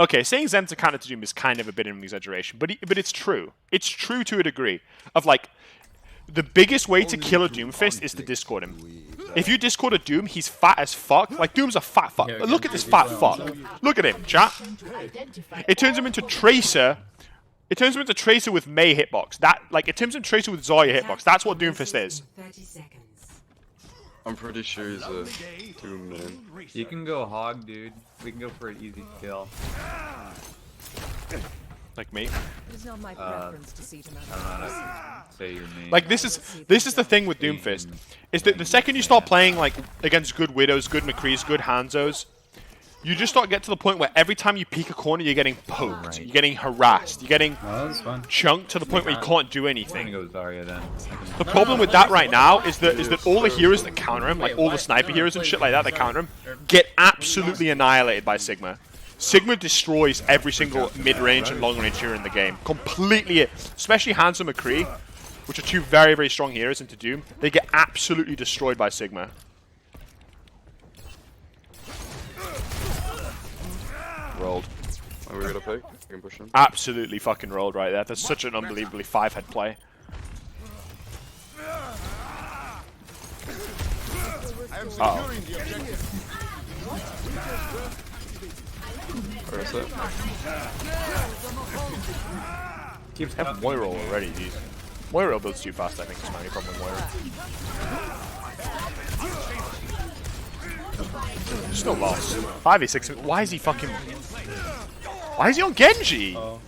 Okay, saying Zen's a counter to Doom is kind of a bit of an exaggeration, but it's true. It's true to a degree. Of like, the biggest way to kill a Doomfist is to Discord him. If you Discord a Doom, he's fat as fuck. Like, Doom's a fat fuck. Look at this fat fuck. Look at him, chat. It turns him into Tracer. It turns him into Tracer with Mei hitbox. It turns him into Tracer with Zarya hitbox. That's what Doomfist is. I'm pretty sure he's a Doom man. You can go hog, dude. We can go for an easy kill. Like me. It's not my preference to see I don't know how to say your name. Like this is the thing with Doomfist, is that the second you start playing like against good Widows, good McCrees, good Hanzos, you just start to get to the point where every time you peek a corner, you're getting poked, you're getting harassed, you're getting chunked to the point where you can't do anything. I'm gonna go Zarya then. The problem with that right now is that all the heroes that counter him, like all the sniper heroes and shit like that counter him, get absolutely annihilated by Sigma. Sigma destroys every single mid-range and long-range hero in the game. Completely, especially Hanzo and McCree, which are two very, very strong heroes into Doom. They get absolutely destroyed by Sigma. Rolled. Are we gonna pick? You can push him. Absolutely fucking rolled right there. That's such an unbelievably five-head play. Uh-oh. Where is it? Keeps have Moira already, jeez. Moira builds too fast, I think, is my only problem with Moira. Still lost. 5v6. Why is he fucking... Why is he on Genji? Oh.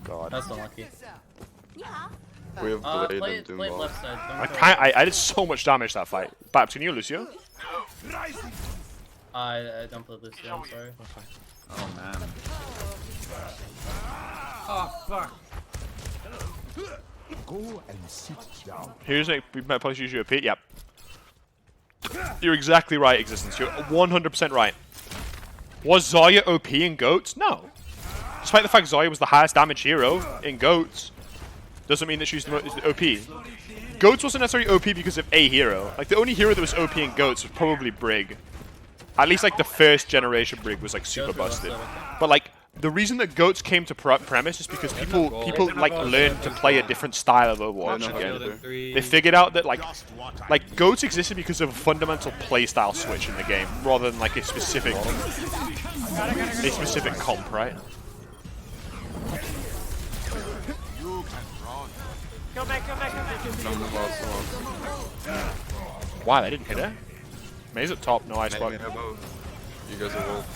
God. That's unlucky. We have Blade Play and Doom it ball. left side. I did so much damage that fight. Babs, can you, Lucio? I don't play Lucio, I'm sorry. Oh man. Oh fuck. Go and sit down. Here's a... We might probably use you a pit. Yep. You're exactly right, Existence. You're 100% right. Was Zarya OP in GOATs? No. Despite the fact Zarya was the highest damage hero in GOATs, doesn't mean that she's the most OP. GOATs wasn't necessarily OP because of a hero. Like, the only hero that was OP in GOATs was probably Brig. At least, like, the first generation Brig was, like, super busted. But, like, the reason that GOATs came to premise is because people like, learned to play a different style of Overwatch again. They figured out that, like GOATs existed because of a fundamental playstyle switch in the game, rather than, like, a specific comp, right? Go back. Wow, I didn't hit her. May's at top, no ice block. You guys are wolf.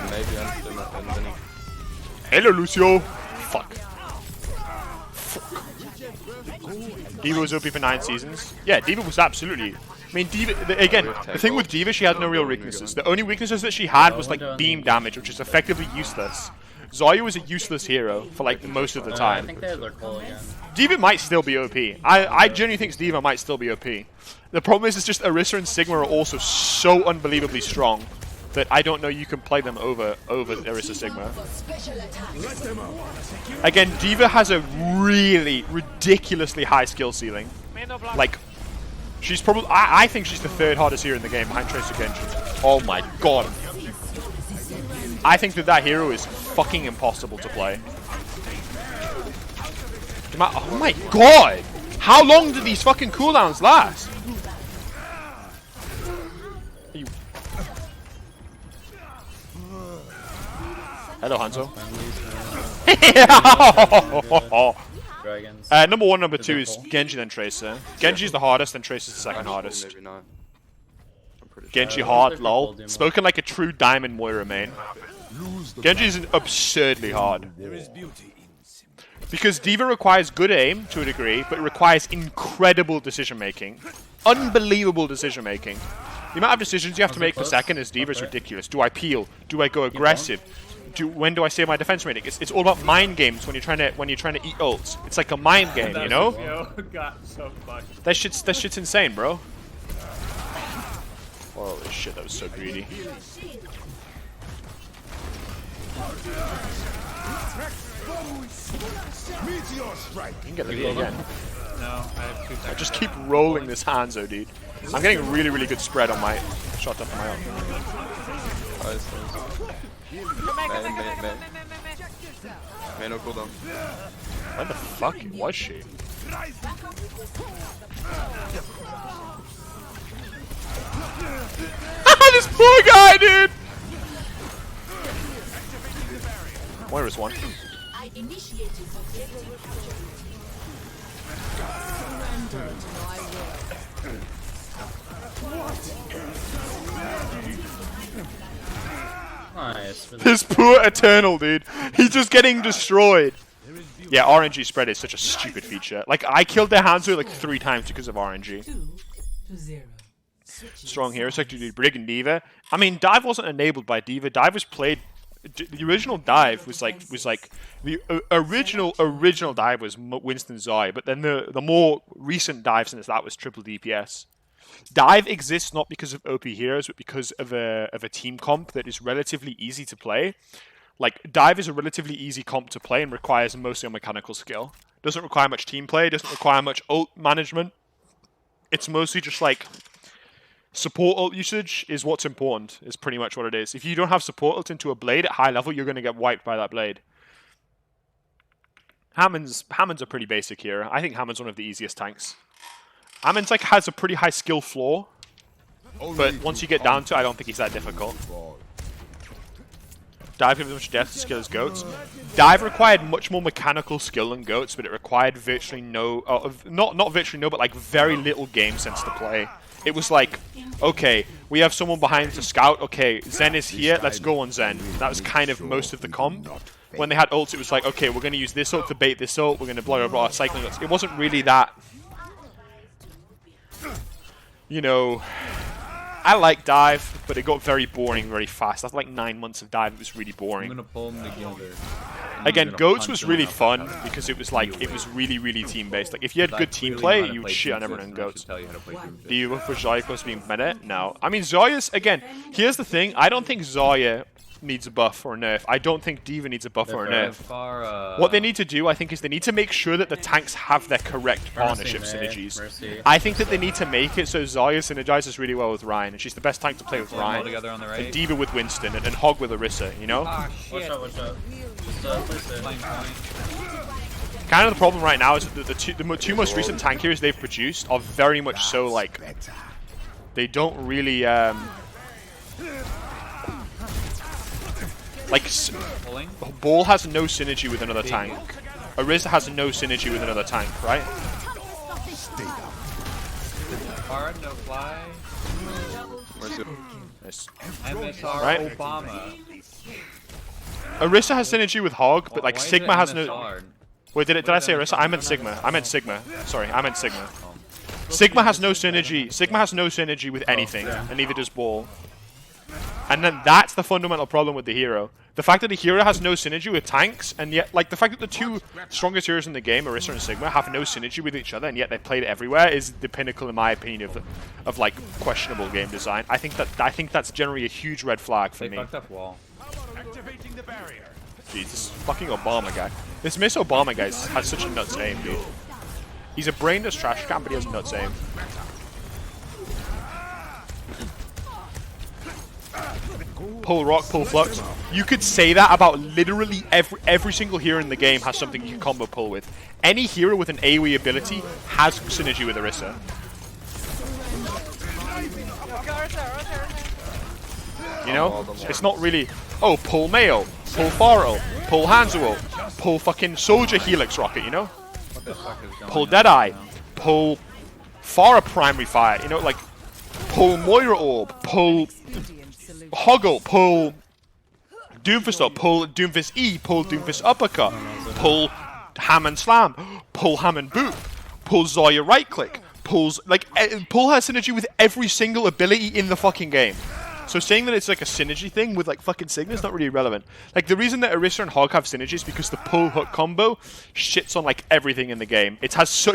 Maybe I'm winning. Hello, Lucio. Fuck. D.Va was OP for 9 seasons. Yeah, D.Va was absolutely... I mean, D.Va... Again, the thing with D.Va, she had no real weaknesses. The only weaknesses that she had was, like, beam damage, which is effectively useless. Zarya was a useless hero for, like, most of the time. I think they had their call again. D.Va might still be OP. I genuinely think D.Va might still be OP. The problem is, it's just Orisa and Sigma are also so unbelievably strong that I don't know you can play them over Orisa Sigma. Again, D.Va has a really ridiculously high skill ceiling. Like, she's probably... I think she's the third hardest hero in the game behind Tracer Genji. Oh my god. I think that hero is fucking impossible to play. Oh my god! How long do these fucking cooldowns last? Hello, Hanzo. Number 1, number 2 is Genji, then Tracer. Genji's the hardest, then Tracer's the second hardest. Maybe not. I'm pretty Genji hard, lol. Spoken like a true Diamond Moira main. Genji's absurdly hard. Because D.Va requires good aim, to a degree, but it requires incredible decision-making. Unbelievable decision-making. The amount of decisions you have to make per second as D.Va is ridiculous. Do I peel? Do I go aggressive? When do I save my defense rating? It's all about mind games when you're trying to eat ults. It's like a mind game, you know? That shit's insane, bro. Holy shit, that was so greedy. Meteor strike. You can get the V again. No, I have 2 seconds. I just keep rolling this Hanzo, dude. I'm getting really, really good spread on my shot up on my own. Nice, nice. Man, no cooldown. When the fuck was she? This poor guy, dude! Where is one? Nice. This poor Eternal, dude. He's just getting destroyed. Yeah, RNG spread is such a stupid feature. Like, I killed their Hanzo like 3 times because of RNG. 2-0. Strong hero sector, dude. Brig and Diva. I mean, Dive wasn't enabled by Diva. Dive was played. The original Dive was like the original Dive was Winston Zai, but then the more recent Dive since that was triple DPS. Dive exists not because of OP heroes, but because of a team comp that is relatively easy to play. Like, Dive is a relatively easy comp to play and requires mostly a mechanical skill. Doesn't require much team play, doesn't require much ult management. It's mostly just like support ult usage is what's important, is pretty much what it is. If you don't have support ult into a blade at high level, you're going to get wiped by that blade. Hammond's a pretty basic hero. I think Hammond's one of the easiest tanks. Hammond's like has a pretty high skill floor, but once you get down to it, I don't think he's that difficult. Dive gives as much death skill as Goats. Dive required much more mechanical skill than Goats, but it required virtually no, not virtually no, but like very little game sense to play. It was like, okay, we have someone behind to scout. Okay, Zen is here. Let's go on Zen. That was kind of most of the comp. When they had ults, it was like, okay, we're going to use this ult to bait this ult. We're going to blah, blah, blah, cycling ults. It wasn't really that, you know, I like Dive, but it got very boring very fast. After like 9 months of Dive, it was really boring. I'm gonna pull them together. Again, Goats was really fun because it was like, it was really, really team-based. Like, if you had good team play, you'd shit on everyone in Goats. Do you look for Zarya close to being meta? No. I mean, Zarya's, again, here's the thing. I don't think Zarya needs a buff or a nerf. I don't think Diva needs a buff or a nerf. What they need to do, I think, is they need to make sure that the tanks have their correct partnership synergies. I think that they need to make it so Zarya synergizes really well with Ryan, and she's the best tank to play with Ryan. And Diva with Winston, and Hog with Orisa, you know? Watch out, watch out. Just place it. Kind of the problem right now is that the two most recent tank heroes they've produced are very much so like, they don't really like, Ball has no synergy with another tank. Orisa has no synergy with another tank, right? Hard, no fly. Nice. MSR Right? Obama. Orisa has synergy with Hog, but like Why is Sigma it has no. MSR? Wait, did I say Orisa? I meant Sigma. I meant Sigma. Sorry, I meant Sigma. Sigma has no synergy. Sigma has no synergy with anything, and neither does Ball. And then that's the fundamental problem with the hero. The fact that the hero has no synergy with tanks, and yet, like, the fact that the two strongest heroes in the game, Orisa and Sigma, have no synergy with each other, and yet they played it everywhere, is the pinnacle, in my opinion, of like questionable game design. I think that's generally a huge red flag for me. Fucked up wall. Jesus, fucking Obama guy. This Miss Obama guy has such a nuts aim, dude. He's a brainless trash can, but he has nuts aim. Pull rock, pull flux. You could say that about literally every single hero in the game has something you can combo pull with. Any hero with an AoE ability has synergy with Orisa. You know? It's not really, oh, pull Mayo, pull Pharaoh, pull Hanzo, pull fucking Soldier Helix Rocket, you know? Pull Deadeye, pull Pharah Primary Fire, you know, like, pull Moira Orb, pull Hoggle, pull Doomfist up, pull Doomfist E, pull Doomfist Uppercut, pull Hammond Slam, pull Hammond Boop, pull Zarya right click, pulls, like, pull has synergy with every single ability in the fucking game. So saying that it's like a synergy thing with like fucking Sigma is not really relevant. Like the reason that Orisa and Hog have synergy is because the pull hook combo shits on like everything in the game. It has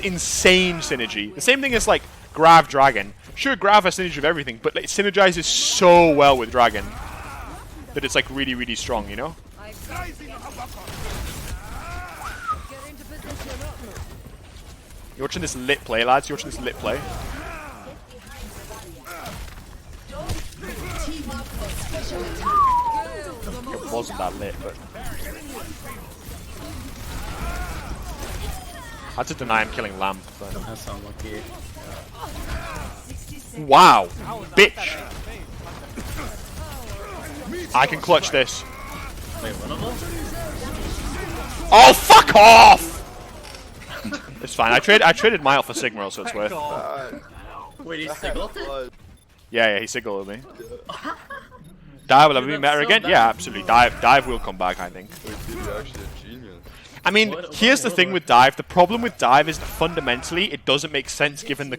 insane synergy. The same thing as like Grav Dragon. Sure, Grav has synergy with everything, but like, it synergizes so well with Dragon that it's like really, really strong, you know? You're watching this lit play, lads. You're watching this lit play. It wasn't that lit, but I had to deny him killing Lamp. But... That's unlucky. Wow, bitch! I can clutch this. Wait, one of them? Oh, fuck off! It's fine. I traded Mile for Sigma, so it's worth. Wait, he's signaled it? Yeah, he signaled me. Dive will ever be better again? Yeah, absolutely. Dive will come back, I think. You're actually a genius. I mean, here's the thing with Dive. The problem with Dive is that fundamentally it doesn't make sense given the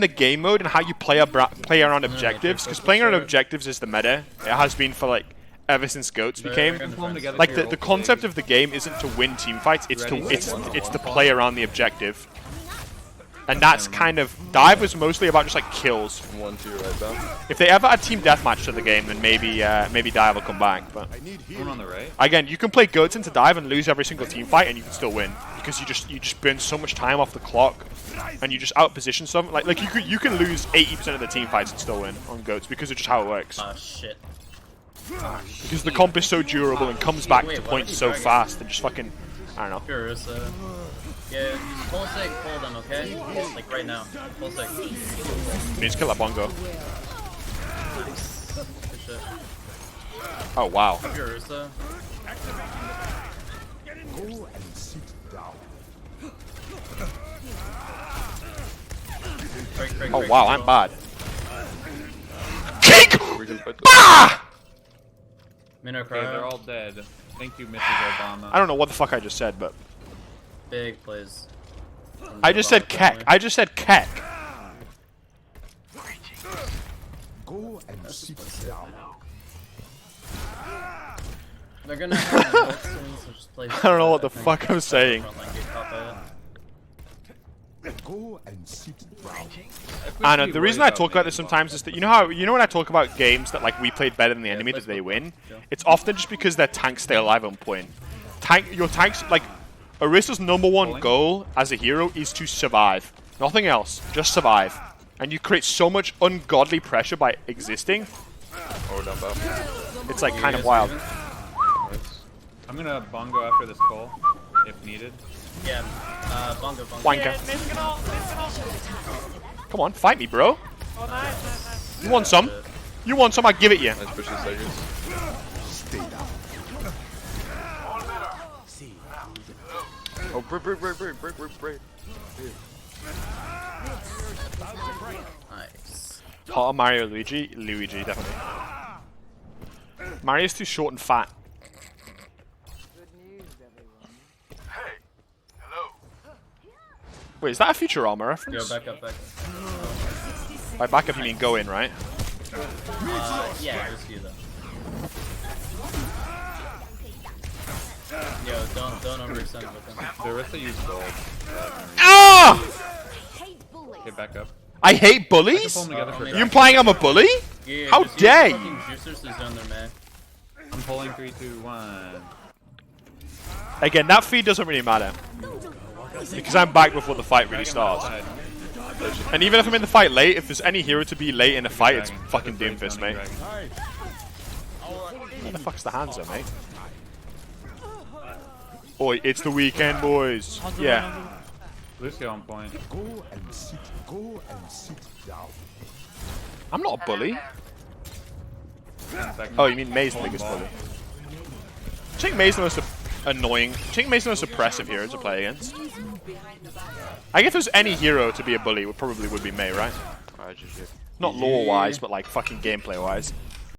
game mode and how you play around objectives. Because playing around objectives is the meta. It has been for like ever since GOATs became. Like the concept of the game isn't to win team fights. It's to play around the objective. And that's kind of... Dive was mostly about just like kills. 1 to your right down. If they ever add team deathmatch to the game, then maybe Dive will come back. But One on the right. again, you can play GOATs into Dive and lose every single team fight, and you can still win because you just burn so much time off the clock, and you just outposition some. Like you can lose 80% of the team fights and still win on GOATs because of just how it works. Oh shit. Because the comp is so durable and comes back to points so fast and just fucking... I don't know. Purissa. Yeah, full sec, pull them, okay? Like right now. Full sec. You need to kill that bongo. Nice. Good shit. Oh, wow. Purissa. Go and sit down. Break, Oh, wow, I'm bad. Kick! We can fight Ah! Minor Okay, they're crowd. all dead. Thank you, Mrs. Obama. I don't know what the fuck I just said, but... Big plays. I just said keck. I just said keck. Go and sit down. They're gonna have an ult soon, so just play. I don't know what the fuck I'm saying. Go and sit down. I know, the reason I talk about this sometimes is that you know when I talk about games that like we played better than the enemy that they win, it's often just because their tanks stay alive on point. Your tanks, like Orisa's #1 goal as a hero is to survive. Nothing else, just survive. And you create so much ungodly pressure by existing. Oh, down bad. It's like kind of wild. Nice. I'm gonna bongo after this call, if needed. Yeah, bongo. Wanker. Come on, fight me, bro. You want some? You want some? I give it you. Nice push the seconds. Stay down. Oh, break. Nice. Hot Mario Luigi? Luigi, definitely. Mario's too short and fat. Wait, is that a Futurama reference? Go back up. By back up you mean go in, right? Yeah, just you though. Yo, don't overextend with them. Orisa used gold. Ah! Okay, back up. I hate I can pull bullies? them together for You implying I'm a bully? Yeah, How just dare use you? fucking juicers to zone their man. I'm pulling 3, 2, 1. Again, that feed doesn't really matter. Because I'm back before the fight really Dragon starts. outside. And even if I'm in the fight late, if there's any hero to be late in a fight, it's Dragon. fucking Break Doomfist, down mate. the dragon. Where the fuck's the hands mate? Oi, it's the weekend, boys. Yeah. Lucio on point. Go and sit down. I'm not a bully. Second. Oh, you mean May's the biggest bully. I think May's the most annoying. I think May's the most oppressive hero to play against. I guess if there's any hero to be a bully, it probably would be May, right? Alright, GG. Not lore-wise, but like fucking gameplay-wise.